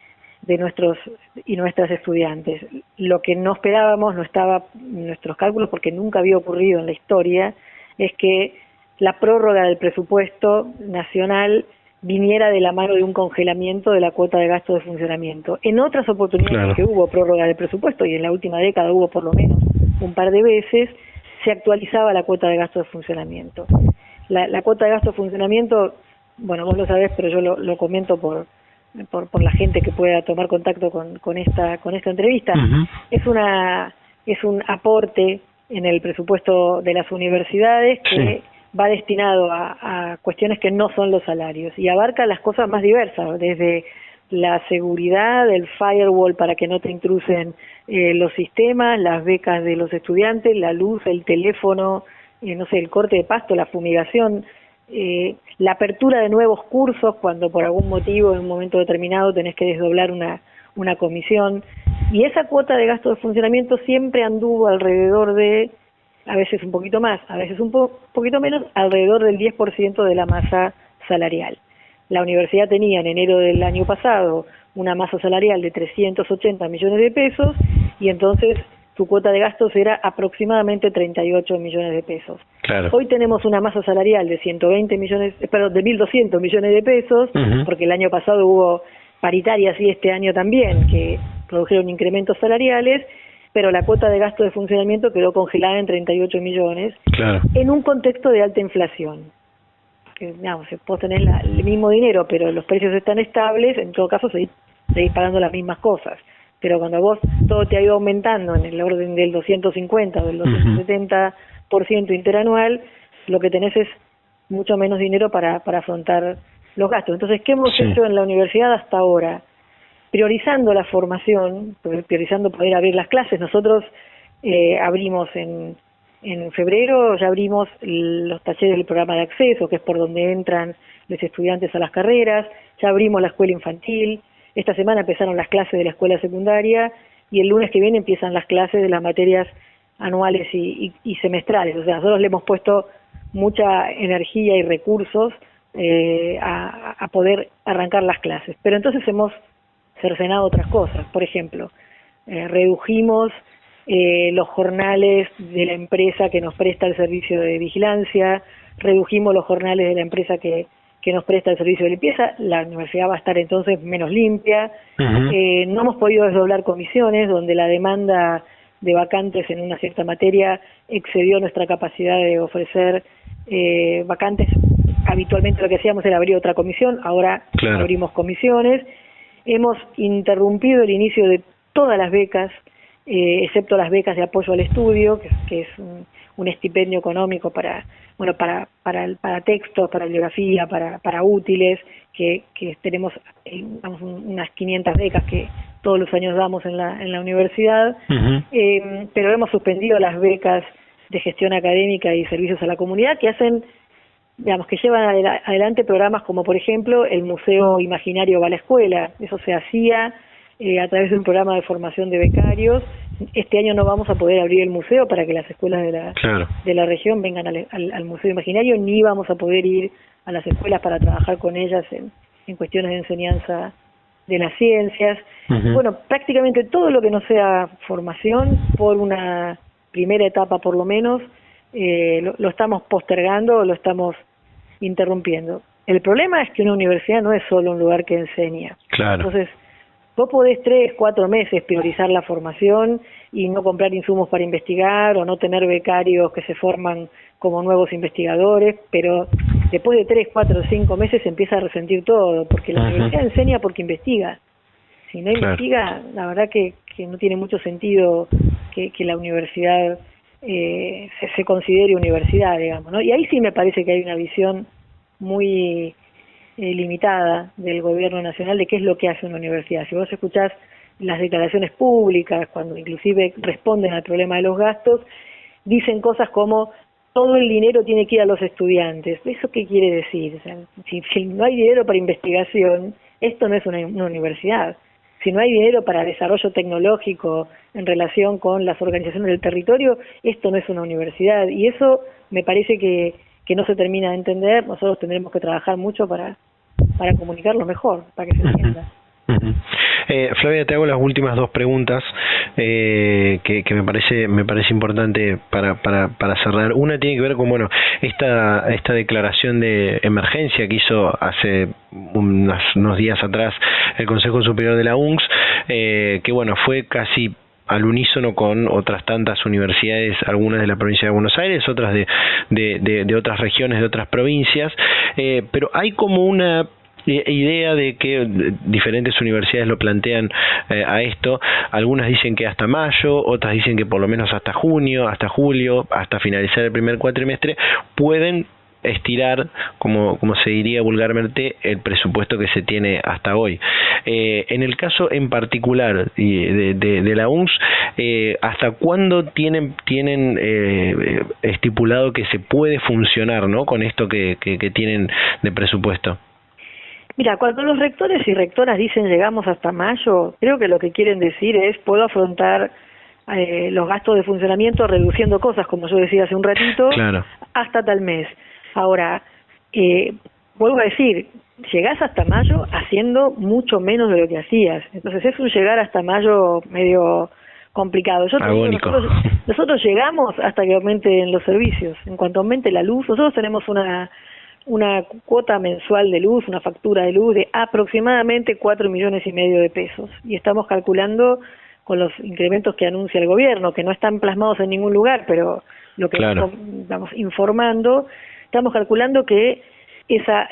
nuestros y nuestras estudiantes. Lo que no esperábamos, no estaba en nuestros cálculos porque nunca había ocurrido en la historia, es que la prórroga del presupuesto nacional viniera de la mano de un congelamiento de la cuota de gasto de funcionamiento. En otras oportunidades claro, que hubo prórroga del presupuesto, y en la última década hubo por lo menos un par de veces, se actualizaba la cuota de gasto de funcionamiento. La cuota de gasto de funcionamiento, bueno, vos lo sabés, pero yo lo comento por la gente que pueda tomar contacto con esta entrevista. Es un aporte en el presupuesto de las universidades que va destinado a cuestiones que no son los salarios y abarca las cosas más diversas, desde la seguridad, el firewall para que no te intrusen los sistemas, las becas de los estudiantes, la luz, el teléfono, el corte de pasto, la fumigación, la apertura de nuevos cursos cuando por algún motivo en un momento determinado tenés que desdoblar una comisión. Y esa cuota de gasto de funcionamiento siempre anduvo alrededor de, a veces un poquito más, a veces un poquito menos, alrededor del 10% de la masa salarial. La universidad tenía en enero del año pasado una masa salarial de 380 millones de pesos y entonces su cuota de gastos era aproximadamente 38 millones de pesos. Claro. Hoy tenemos una masa salarial de 1.200 millones de pesos, porque el año pasado hubo paritarias y este año también, que produjeron incrementos salariales, pero la cuota de gasto de funcionamiento quedó congelada en 38 millones, claro, en un contexto de alta inflación. Que, vos tenés el mismo dinero, pero los precios están estables, en todo caso seguís pagando las mismas cosas. Pero cuando vos todo te ha ido aumentando en el orden del 250 o del 270% interanual, lo que tenés es mucho menos dinero para afrontar los gastos. Entonces, ¿qué hemos hecho en la universidad hasta ahora? Priorizando la formación, priorizando poder abrir las clases. Nosotros abrimos en febrero, ya abrimos los talleres del programa de acceso, que es por donde entran los estudiantes a las carreras, ya abrimos la escuela infantil. Esta semana empezaron las clases de la escuela secundaria y el lunes que viene empiezan las clases de las materias anuales y semestrales. O sea, nosotros le hemos puesto mucha energía y recursos a poder arrancar las clases. Pero entonces hemos cercenado otras cosas. Por ejemplo, redujimos los jornales de la empresa que nos presta el servicio de vigilancia, redujimos los jornales de la empresa que nos presta el servicio de limpieza. La universidad va a estar entonces menos limpia. No hemos podido desdoblar comisiones, donde la demanda de vacantes en una cierta materia excedió nuestra capacidad de ofrecer vacantes habitualmente lo que hacíamos era abrir otra comisión, ahora abrimos comisiones. Hemos interrumpido el inicio de todas las becas, excepto las becas de apoyo al estudio, que es un estipendio económico para textos, para bibliografía, para útiles, que tenemos unas 500 becas que todos los años damos en la universidad, pero hemos suspendido las becas de gestión académica y servicios a la comunidad que hacen, que llevan adelante programas como, por ejemplo, el Museo Imaginario va a la escuela. Eso se hacía a través de un programa de formación de becarios. Este año no vamos a poder abrir el museo para que las escuelas de la región vengan al Museo Imaginario, ni vamos a poder ir a las escuelas para trabajar con ellas en cuestiones de enseñanza de las ciencias. Bueno, prácticamente todo lo que no sea formación, por una primera etapa por lo menos, lo estamos postergando, lo estamos interrumpiendo. El problema es que una universidad no es solo un lugar que enseña. Entonces, vos podés 3, 4 meses priorizar la formación y no comprar insumos para investigar o no tener becarios que se forman como nuevos investigadores, pero después de 3, 4, 5 meses se empieza a resentir todo, porque la universidad enseña porque investiga. Si no investiga, la verdad que no tiene mucho sentido que la universidad se considere universidad, digamos, ¿no? Y ahí sí me parece que hay una visión muy limitada del gobierno nacional de qué es lo que hace una universidad. Si vos escuchás las declaraciones públicas, cuando inclusive responden al problema de los gastos, dicen cosas como todo el dinero tiene que ir a los estudiantes. ¿Eso qué quiere decir? O sea, si no hay dinero para investigación, esto no es una universidad. Si no hay dinero para desarrollo tecnológico en relación con las organizaciones del territorio, esto no es una universidad. Y eso me parece que no se termina de entender. Nosotros tendremos que trabajar mucho para comunicarlo mejor, para que se entienda. Flavia, te hago las últimas 2 preguntas que me parece importante para cerrar. Una tiene que ver con esta declaración de emergencia que hizo hace unos días atrás el Consejo Superior de la UNCS, que fue casi al unísono con otras tantas universidades, algunas de la provincia de Buenos Aires, otras de otras regiones, de otras provincias, pero hay como una idea de que diferentes universidades lo plantean a esto. Algunas dicen que hasta mayo, otras dicen que por lo menos hasta junio, hasta julio, hasta finalizar el primer cuatrimestre, pueden estirar, como se diría vulgarmente, el presupuesto que se tiene hasta hoy. En el caso en particular de la UNCS, ¿hasta cuándo tienen estipulado que se puede funcionar, ¿no?, con esto que tienen de presupuesto? Mira, cuando los rectores y rectoras dicen llegamos hasta mayo, creo que lo que quieren decir es puedo afrontar los gastos de funcionamiento reduciendo cosas, como yo decía hace un ratito, hasta tal mes. Ahora, vuelvo a decir, llegás hasta mayo haciendo mucho menos de lo que hacías. Entonces es un llegar hasta mayo medio complicado. Nosotros llegamos hasta que aumenten los servicios. En cuanto aumente la luz, nosotros tenemos una cuota mensual de luz, una factura de luz de aproximadamente 4,5 millones de pesos. Y estamos calculando con los incrementos que anuncia el gobierno, que no están plasmados en ningún lugar, pero lo que estamos informando, estamos calculando que esa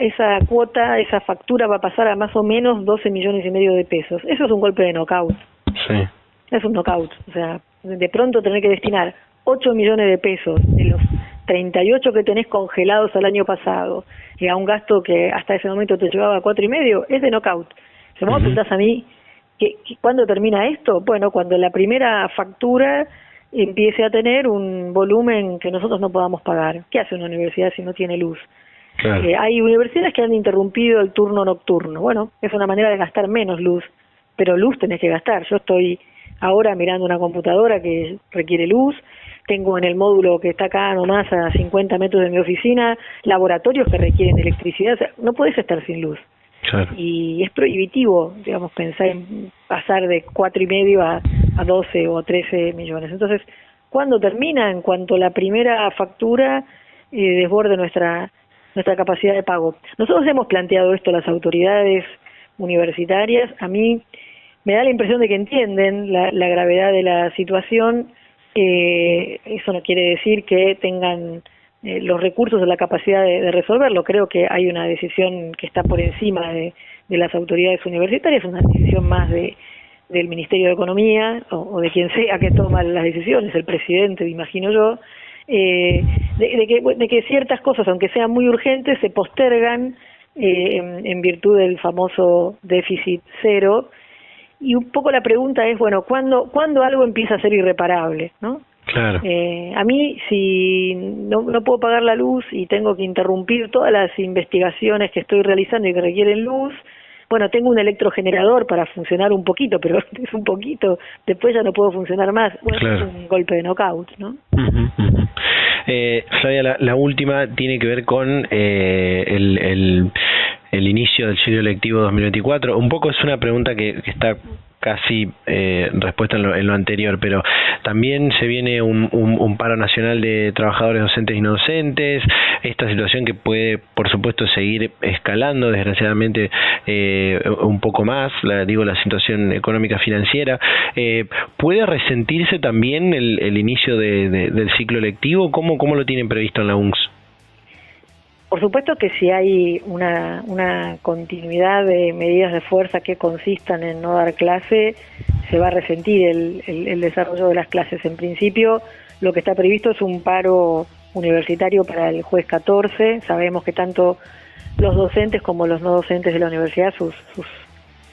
cuota, esa factura va a pasar a más o menos 12,5 millones de pesos. Eso es un golpe de knockout. Sí. Es un knockout. O sea, de pronto tener que destinar 8 millones de pesos de los 38 que tenés congelados al año pasado y a un gasto que hasta ese momento te llevaba a 4,5, es de knockout. Si vos me preguntás a mí, ¿cuándo termina esto? Bueno, cuando la primera factura empiece a tener un volumen que nosotros no podamos pagar. ¿Qué hace una universidad si no tiene luz? Hay universidades que han interrumpido el turno nocturno. Bueno, es una manera de gastar menos luz, pero luz tenés que gastar. Yo estoy ahora mirando una computadora que requiere luz, tengo en el módulo que está acá nomás a 50 metros de mi oficina laboratorios que requieren electricidad. O sea, no podés estar sin luz. Y es prohibitivo, digamos, pensar en pasar de 4,5 a 12 o 13 millones. Entonces, ¿cuándo termina? En cuanto la primera factura desborde nuestra capacidad de pago. Nosotros hemos planteado esto a las autoridades universitarias. A mí me da la impresión de que entienden la gravedad de la situación. Eso no quiere decir que tengan los recursos o la capacidad de resolverlo. Creo que hay una decisión que está por encima de las autoridades universitarias, una decisión más del Ministerio de Economía o de quien sea que toma las decisiones, el presidente, me imagino yo, de que ciertas cosas, aunque sean muy urgentes, se postergan en virtud del famoso déficit cero. Y un poco la pregunta es, bueno, ¿cuándo algo empieza a ser irreparable, ¿no? Claro. A mí, si no puedo pagar la luz y tengo que interrumpir todas las investigaciones que estoy realizando y que requieren luz, bueno, tengo un electrogenerador para funcionar un poquito, pero es un poquito, después ya no puedo funcionar más. Bueno, claro. Es un golpe de knockout, ¿no? Flavia, la última tiene que ver con el inicio del ciclo lectivo 2024. Un poco es una pregunta que está casi respuesta en lo anterior, pero también se viene un paro nacional de trabajadores docentes y no docentes, esta situación que puede, por supuesto, seguir escalando, desgraciadamente, un poco más, la situación económica financiera. ¿Puede resentirse también el inicio del ciclo lectivo? ¿Cómo lo tienen previsto en la UNCS? Por supuesto que si hay una continuidad de medidas de fuerza que consistan en no dar clase, se va a resentir el desarrollo de las clases. En principio, lo que está previsto es un paro universitario para el jueves 14. Sabemos que tanto los docentes como los no docentes de la universidad, sus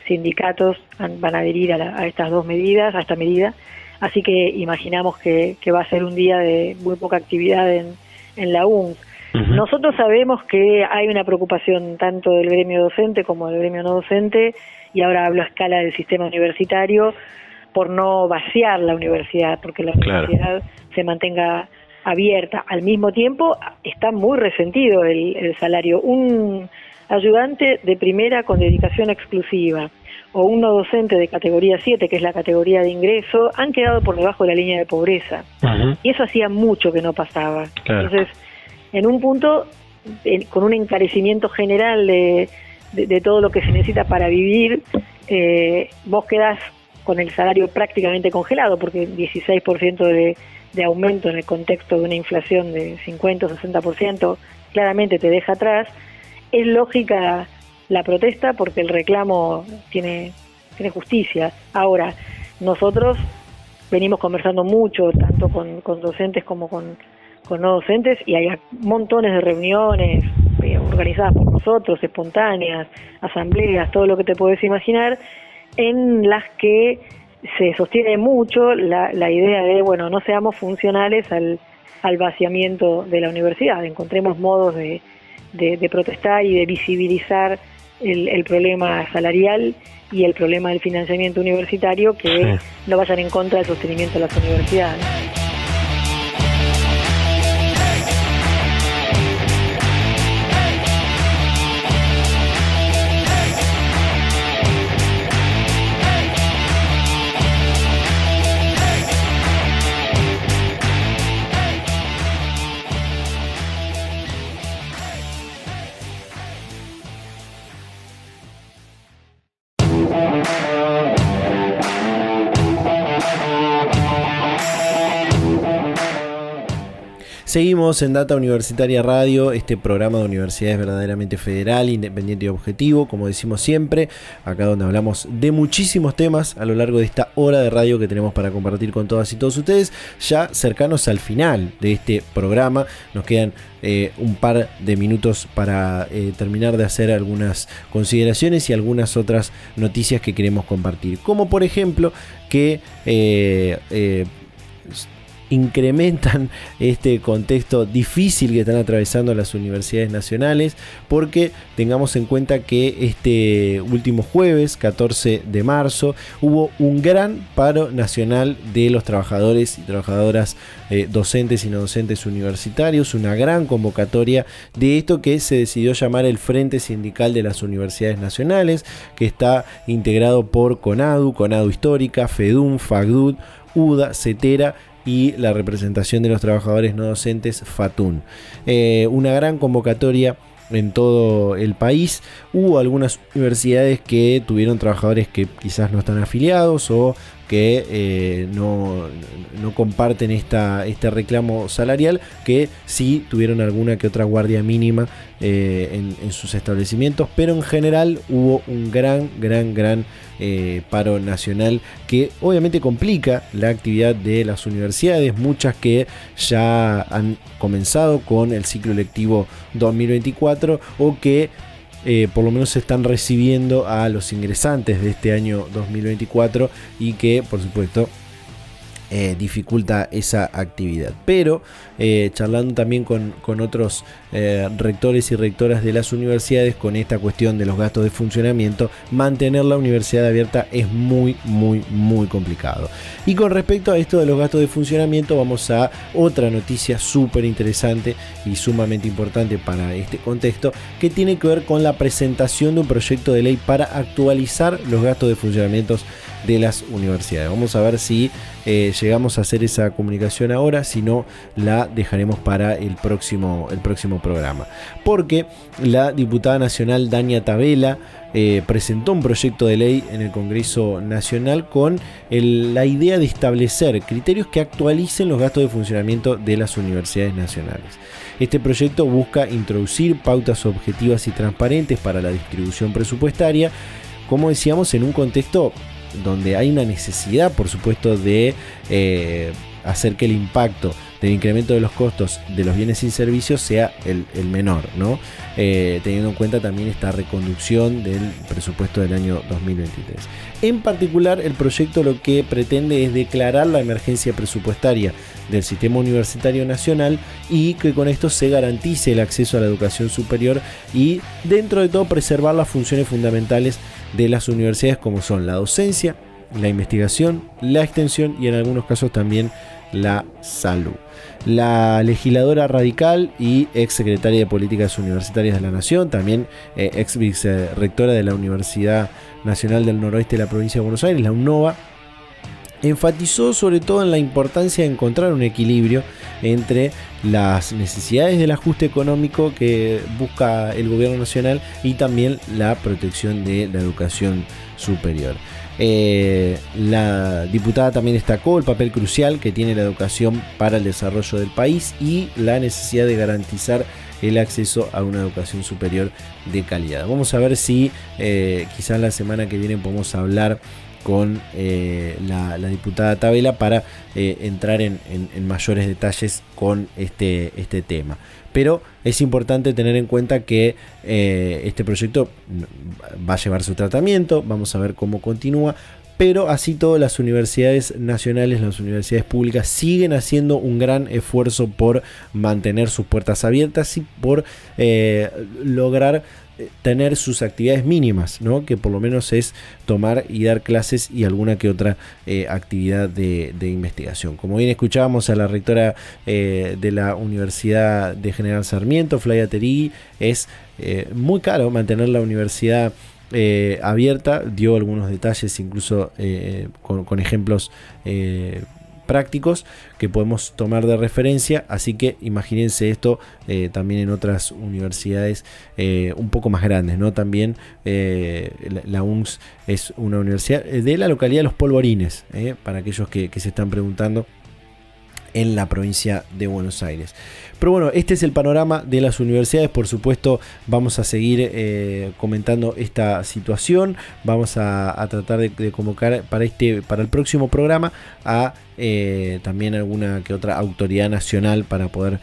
sindicatos van a adherir a estas dos medidas, a esta medida. Así que imaginamos que va a ser un día de muy poca actividad en la UNCS. Uh-huh. Nosotros sabemos que hay una preocupación tanto del gremio docente como del gremio no docente, y ahora hablo a escala del sistema universitario, por no vaciar la universidad, porque la universidad se mantenga abierta. Al mismo tiempo está muy resentido el salario. Un ayudante de primera con dedicación exclusiva o un no docente de categoría 7, que es la categoría de ingreso, han quedado por debajo de la línea de pobreza. Uh-huh. Y eso hacía mucho que no pasaba. Claro. Entonces, en un punto, con un encarecimiento general de todo lo que se necesita para vivir, vos quedás con el salario prácticamente congelado, porque 16% de aumento en el contexto de una inflación de 50 o 60% claramente te deja atrás. Es lógica la protesta porque el reclamo tiene justicia. Ahora, nosotros venimos conversando mucho, tanto con docentes como con no docentes, y hay montones de reuniones organizadas por nosotros, espontáneas, asambleas, todo lo que te puedes imaginar, en las que se sostiene mucho la idea de, bueno, no seamos funcionales al vaciamiento de la universidad, encontremos modos de protestar y de visibilizar el problema salarial y el problema del financiamiento universitario, que no vayan en contra del sostenimiento de las universidades. Seguimos en Data Universitaria Radio, este programa de universidades verdaderamente federal, independiente y objetivo, como decimos siempre, acá donde hablamos de muchísimos temas a lo largo de esta hora de radio que tenemos para compartir con todas y todos ustedes. Ya cercanos al final de este programa, nos quedan un par de minutos para terminar de hacer algunas consideraciones y algunas otras noticias que queremos compartir, como por ejemplo que incrementan este contexto difícil que están atravesando las universidades nacionales, porque tengamos en cuenta que este último jueves, 14 de marzo, hubo un gran paro nacional de los trabajadores y trabajadoras docentes y no docentes universitarios, una gran convocatoria de esto que se decidió llamar el Frente Sindical de las Universidades Nacionales, que está integrado por CONADU Histórica, FEDUN, FACDUT, UDA, CETERA y la representación de los trabajadores no docentes, FATUN. Una gran convocatoria en todo el país. Hubo algunas universidades que tuvieron trabajadores que quizás no están afiliados o que no comparten este reclamo salarial, que sí tuvieron alguna que otra guardia mínima en sus establecimientos, pero en general hubo un gran paro nacional que obviamente complica la actividad de las universidades, muchas que ya han comenzado con el ciclo lectivo 2024 o que por lo menos se están recibiendo a los ingresantes de este año 2024 y que por supuesto dificulta esa actividad. Pero charlando también con otros rectores y rectoras de las universidades, con esta cuestión de los gastos de funcionamiento, mantener la universidad abierta es muy complicado. Y con respecto a esto de los gastos de funcionamiento, vamos a otra noticia súper interesante y sumamente importante para este contexto, que tiene que ver con la presentación de un proyecto de ley para actualizar los gastos de funcionamiento de las universidades. Vamos a ver si llegamos a hacer esa comunicación ahora, si no la dejaremos para el próximo programa, porque la diputada nacional Dania Tabela presentó un proyecto de ley en el Congreso Nacional con la idea de establecer criterios que actualicen los gastos de funcionamiento de las universidades nacionales. Este proyecto busca introducir pautas objetivas y transparentes para la distribución presupuestaria, como decíamos, en un contexto donde hay una necesidad, por supuesto, de hacer que el impacto del incremento de los costos de los bienes y servicios sea el menor, ¿no? Teniendo en cuenta también esta reconducción del presupuesto del año 2023. En particular, el proyecto lo que pretende es declarar la emergencia presupuestaria del sistema universitario nacional y que con esto se garantice el acceso a la educación superior y, dentro de todo, preservar las funciones fundamentales de las universidades, como son la docencia, la investigación, la extensión y en algunos casos también la salud. La legisladora radical y ex secretaria de Políticas Universitarias de la Nación, también ex vicerrectora de la Universidad Nacional del Noroeste de la Provincia de Buenos Aires, la UNOVA, enfatizó sobre todo en la importancia de encontrar un equilibrio entre las necesidades del ajuste económico que busca el gobierno nacional y también la protección de la educación superior. La diputada también destacó el papel crucial que tiene la educación para el desarrollo del país y la necesidad de garantizar el acceso a una educación superior de calidad. Vamos a ver si quizás la semana que viene podemos hablar con la diputada Tabela para entrar en mayores detalles con este tema. Pero es importante tener en cuenta que este proyecto va a llevar su tratamiento, vamos a ver cómo continúa, pero así todo las universidades nacionales, las universidades públicas siguen haciendo un gran esfuerzo por mantener sus puertas abiertas y por lograr tener sus actividades mínimas, ¿no? Que por lo menos es tomar y dar clases y alguna que otra actividad de investigación. Como bien escuchábamos a la rectora de la Universidad de General Sarmiento, Flavia Terigui, es muy caro mantener la universidad abierta. Dio algunos detalles incluso con ejemplos prácticos que podemos tomar de referencia, así que imagínense esto también en otras universidades un poco más grandes, ¿no? También la UNS es una universidad de la localidad de Los Polvorines, para aquellos que se están preguntando, en la provincia de Buenos Aires. Pero bueno, este es el panorama de las universidades. Por supuesto, vamos a seguir comentando esta situación. Vamos a tratar de convocar para el próximo programa a también alguna que otra autoridad nacional para poder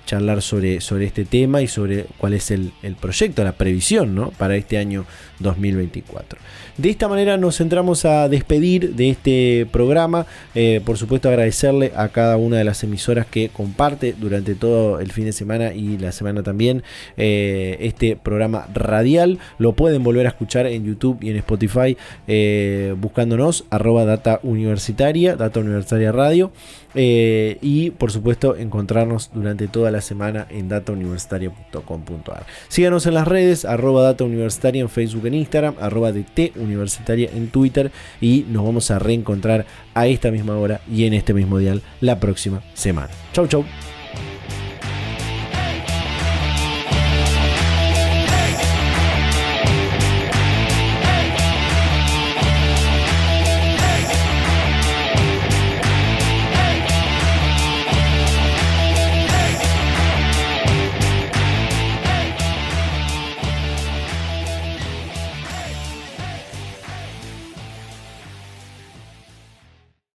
charlar sobre este tema y sobre cuál es el proyecto, la previsión, ¿no? Para este año 2024. De esta manera nos centramos a despedir de este programa. Por supuesto, agradecerle a cada una de las emisoras que comparte durante todo el fin de semana y la semana también este programa radial. Lo pueden volver a escuchar en YouTube y en Spotify buscándonos @Data Universitaria Radio, y por supuesto encontrarnos durante toda la semana en datauniversitaria.com.ar. Síganos en las redes @datauniversitaria en Facebook, en Instagram, @DTUniversitaria en Twitter, y nos vamos a reencontrar a esta misma hora y en este mismo dial la próxima semana. Chau.